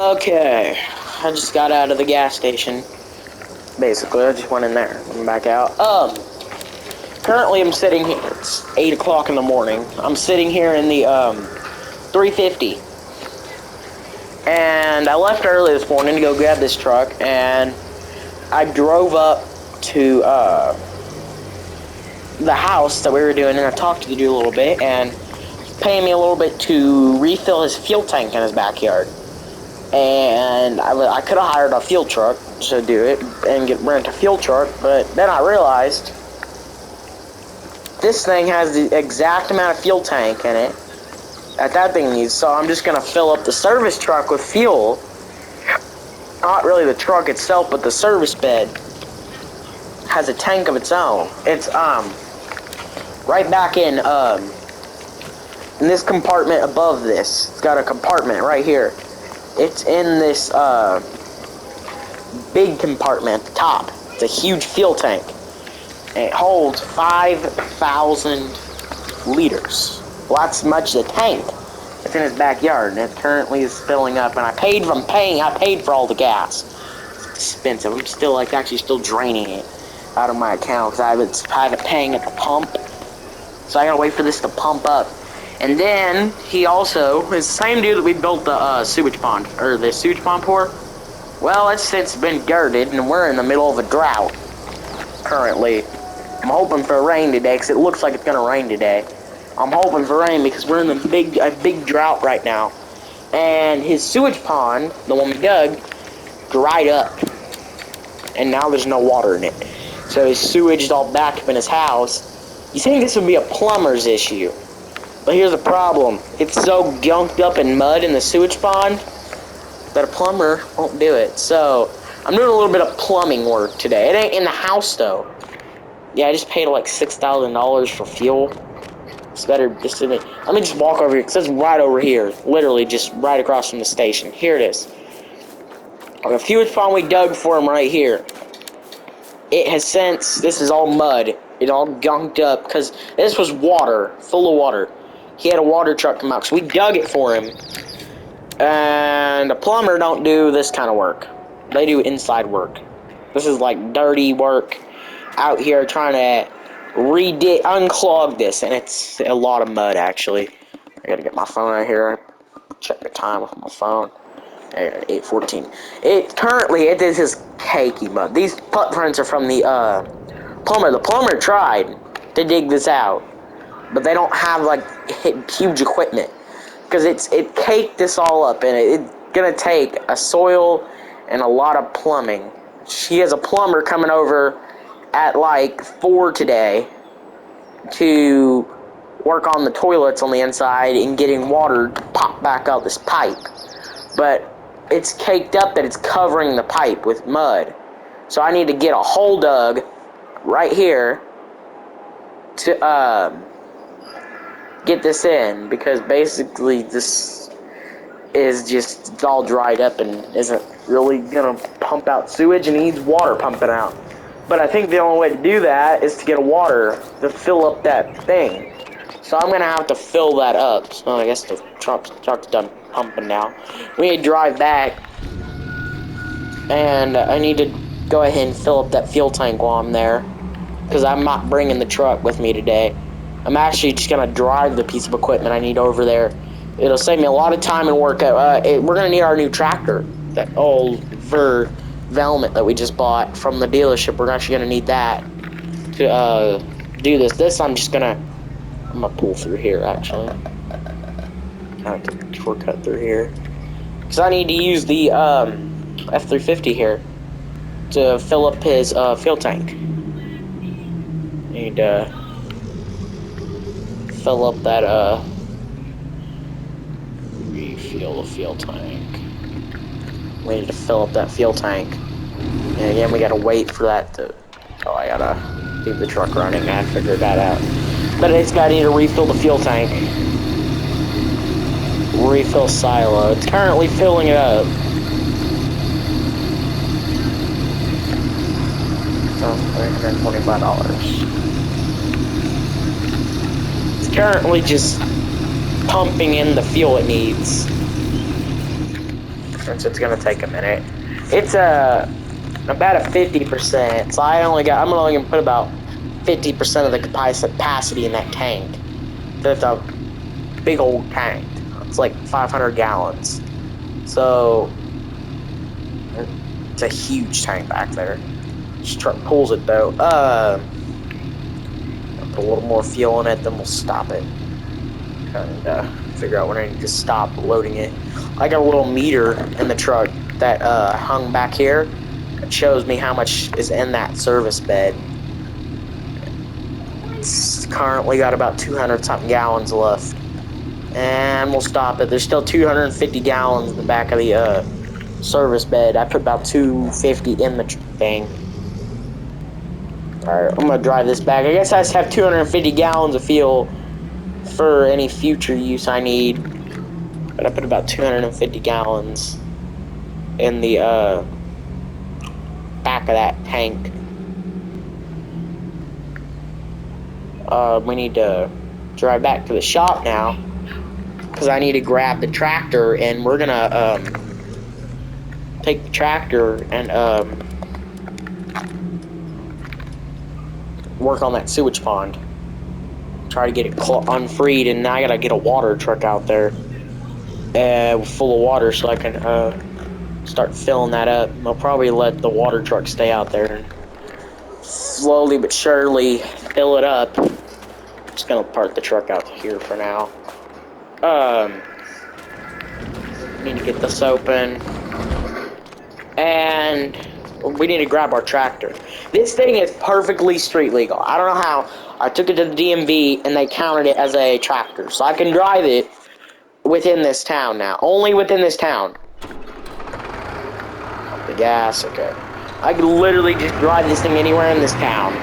Okay, I just got out of the gas station. Basically, I just went in there and back out. Currently I'm sitting here. It's 8 o'clock in the morning. I'm sitting here in the 350, and I left early this morning to go grab this truck, and I drove up to the house that we were doing, and I talked to the dude a little bit, and paying me a little bit to refill his fuel tank in his backyard. And I could have hired a fuel truck to do it and rent a fuel truck, but then I realized this thing has the exact amount of fuel tank in it that thing needs, so I'm just gonna fill up the service truck with fuel. Not really the truck itself, but the service bed has a tank of its own. It's right back in this compartment above this. It's got a compartment right here. It's in this big compartment at the top. It's a huge fuel tank. And it holds 5,000 liters. Well, that's much the tank. It's in his backyard, and it currently is filling up. And I paid for all the gas. It's expensive. I'm still actually still draining it out of my account because I have it paying at the pump. So I gotta wait for this to pump up. And then he also is the same dude that we built the sewage pond for. Well, it's been gutted, and we're in the middle of a drought currently. I'm hoping for rain today because it looks like it's gonna rain today. I'm hoping for rain because we're in a big drought right now. And his sewage pond, the one we dug, dried up, and now there's no water in it. So his sewage is all back up in his house. You think this would be a plumber's issue? But here's the problem. It's so gunked up in mud in the sewage pond that a plumber won't do it. So I'm doing a little bit of plumbing work today. It ain't in the house though. Yeah, I just paid like $6,000 for fuel. It's better just to me. Let me just walk over here because it's right over here. Literally just right across from the station. Here it is. The sewage pond we dug for him right here. It has since, this is all mud. It all gunked up because this was water, full of water. He had a water truck come out, so we dug it for him. And a plumber don't do this kind of work. They do inside work. This is like dirty work out here trying to unclog this, and it's a lot of mud actually. I gotta get my phone out here. Check the time with my phone. 8:14. It is cakey mud. These footprints are from the plumber. The plumber tried to dig this out, but they don't have like huge equipment because it caked this all up, and it's gonna take a soil and a lot of plumbing. She has a plumber coming over at like 4 today to work on the toilets on the inside and getting water to pop back out this pipe, but it's caked up that it's covering the pipe with mud. So I need to get a hole dug right here to get this in, because basically this is just it's all dried up and isn't really gonna pump out sewage and needs water pumping out. But I think the only way to do that is to get water to fill up that thing. So I'm gonna have to fill that up. So I guess the truck's done pumping now. We need to drive back, and I need to go ahead and fill up that fuel tank while I'm there, because I'm not bringing the truck with me today. I'm actually just gonna drive the piece of equipment I need over there. It'll save me a lot of time and work. We're gonna need our new tractor, that old Velvet that we just bought from the dealership. We're actually gonna need that to do this. I'm gonna pull through here actually. I can shortcut through here because I need to use the F350 here to fill up his fuel tank. Need to fill up that refuel the fuel tank. We need to fill up that fuel tank, and again we gotta wait for that to. Oh, I gotta keep the truck running. I figured that out. But it's gotta need to refill the fuel tank. Refill silo. It's currently filling it up. So $325. It's currently just pumping in the fuel it needs. since it's gonna take a minute. It's about a 50%, so I'm only gonna put about 50% of the capacity in that tank. That's a big old tank. It's like 500 gallons. So it's a huge tank back there. This truck pulls it though. I'll put a little more fuel in it, then we'll stop it and figure out when I need to stop loading it. I got a little meter in the truck that hung back here. It shows me how much is in that service bed. It's currently got about 200 something gallons left. And we'll stop it. There's still 250 gallons in the back of the service bed. I put about 250 in the thing. Alright, I'm gonna drive this back. I guess I just have 250 gallons of fuel for any future use I need. But I put about 250 gallons in the back of that tank. We need to drive back to the shop now because I need to grab the tractor, and we're gonna take the tractor and work on that sewage pond. Try to get it unfreed, and now I gotta get a water truck out there full of water so I can start filling that up. I'll probably let the water truck stay out there and slowly but surely fill it up. Just gonna park the truck out here for now. Need to get this open, and we need to grab our tractor. This thing is perfectly street legal. I don't know how. I took it to the DMV and they counted it as a tractor, so I can drive it within this town now. Only within this town. The gas, okay. I can literally just drive this thing anywhere in this town.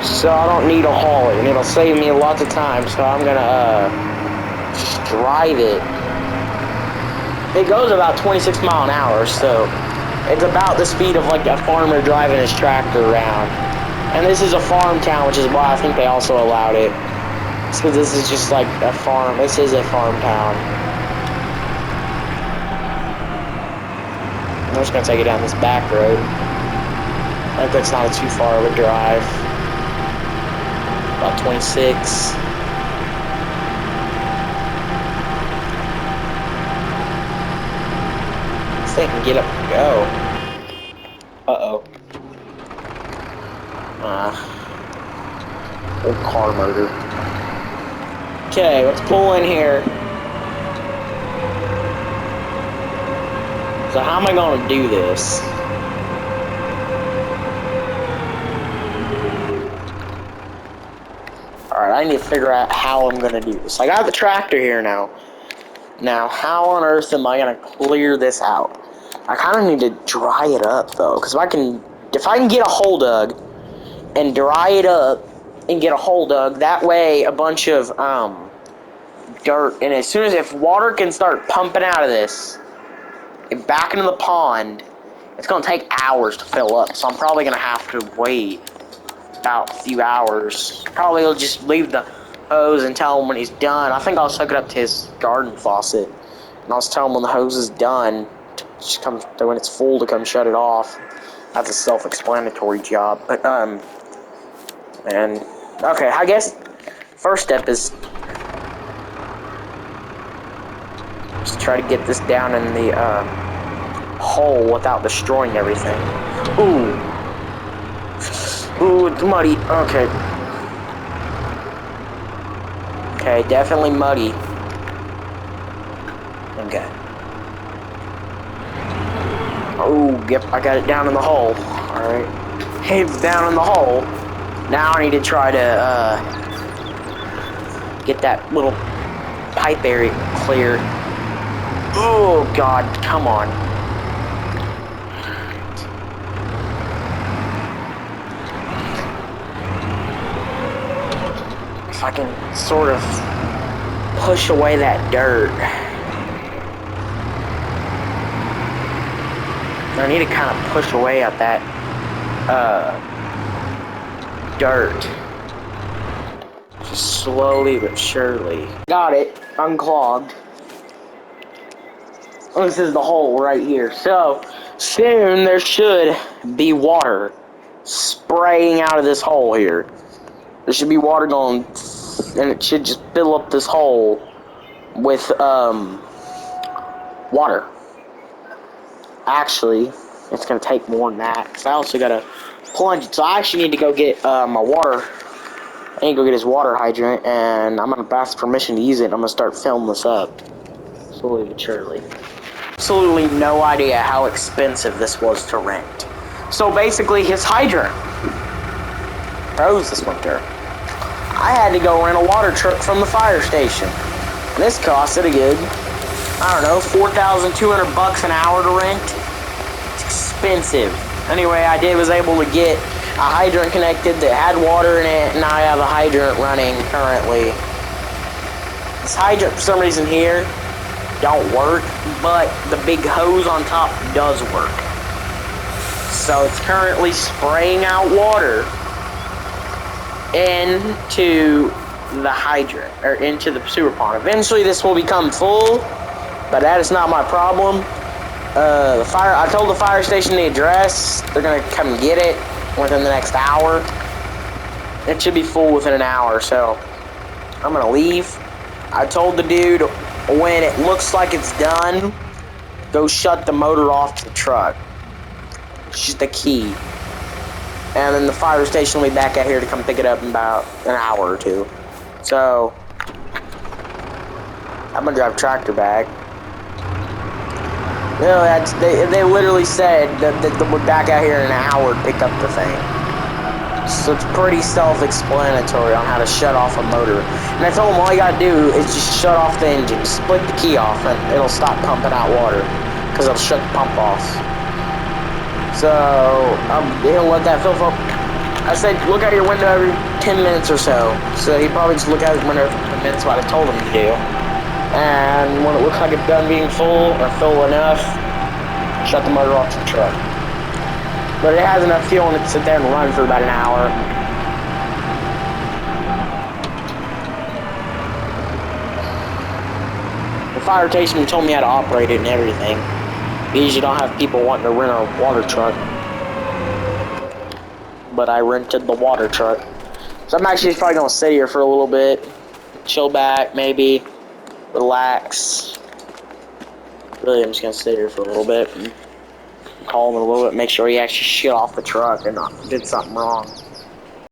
So I don't need a hauler, and it'll save me lots of time, so I'm gonna just drive it. It goes about 26 miles an hour, so it's about the speed of like a farmer driving his tractor around. And this is a farm town, which is why I think they also allowed it. It's because this is just like a farm. This is a farm town. I'm just gonna take it down this back road. I think that's not too far of a drive. About 26. This thing can get up and go. Uh-oh. Old car murder. Okay, let's pull in here. So how am I gonna do this? Alright, I need to figure out how I'm gonna do this. I got the tractor here now. Now, how on earth am I gonna clear this out? I kind of need to dry it up though, because if I can get a hole dug and dry it up and get a hole dug, that way a bunch of dirt, and as soon as if water can start pumping out of this and back into the pond, it's gonna take hours to fill up. So I'm probably gonna have to wait about a few hours. Probably he'll just leave the hose and tell him when he's done. I think I'll hook it up to his garden faucet, and I'll just tell him when the hose is done, to just come when it's full to come shut it off. That's a self-explanatory job. But and okay, I guess first step is just try to get this down in the hole without destroying everything. Ooh, it's muddy. Okay. Okay, definitely muddy. Okay. Oh, yep, I got it down in the hole. Alright. It's down in the hole. Now I need to try to get that little pipe area clear. Oh, God, come on. If I can sort of push away that dirt. I need to kind of push away at that dirt. Just slowly but surely. Got it. Unclogged. This is the hole right here. So, soon there should be water spraying out of this hole here. There should be water going, and it should just fill up this hole with, water. Actually, it's going to take more than that, because I also got to plunge it. So I actually need to go get, my water. I need to go get his water hydrant, and I'm going to ask permission to use it, and I'm going to start filling this up. Slowly but surely. Absolutely no idea how expensive this was to rent. So basically, his hydrant froze this winter. I had to go rent a water truck from the fire station. And this costed a good, I don't know, $4,200 an hour to rent. It's expensive. Anyway, I was able to get a hydrant connected that had water in it, and now I have a hydrant running currently. This hydrant, for some reason here, don't work, but the big hose on top does work. So it's currently spraying out water into the hydrant, or into the sewer pond. Eventually this will become full, but that is not my problem. I told the fire station the address. They're gonna come get it within the next hour. It should be full within an hour, so I'm gonna leave. I told the dude, when it looks like it's done, go shut the motor off to the truck. It's just the key. And then the fire station will be back out here to come pick it up in about an hour or two. So, I'm gonna drive a tractor back. No, they literally said that we're back out here in an hour to pick up the thing. So it's pretty self-explanatory on how to shut off a motor. And I told them all you gotta do is just shut off the engine, split the key off, and it'll stop pumping out water, because it'll shut the pump off. So, he'll let that fill up. I said, look out your window every 10 minutes or so. So he probably just look out his window for 10 minutes, what I told him to do. And when it looks like it's done being full, or full enough, shut the motor off to the truck. But it has enough fuel in it to sit there and run for about an hour. The fire station told me how to operate it and everything. We usually don't have people wanting to rent a water truck. But I rented the water truck. So I'm actually probably going to sit here for a little bit. Chill back, maybe. Relax. Really, I'm just going to sit here for a little bit. And call him a little bit, make sure he actually shut off the truck and not did something wrong.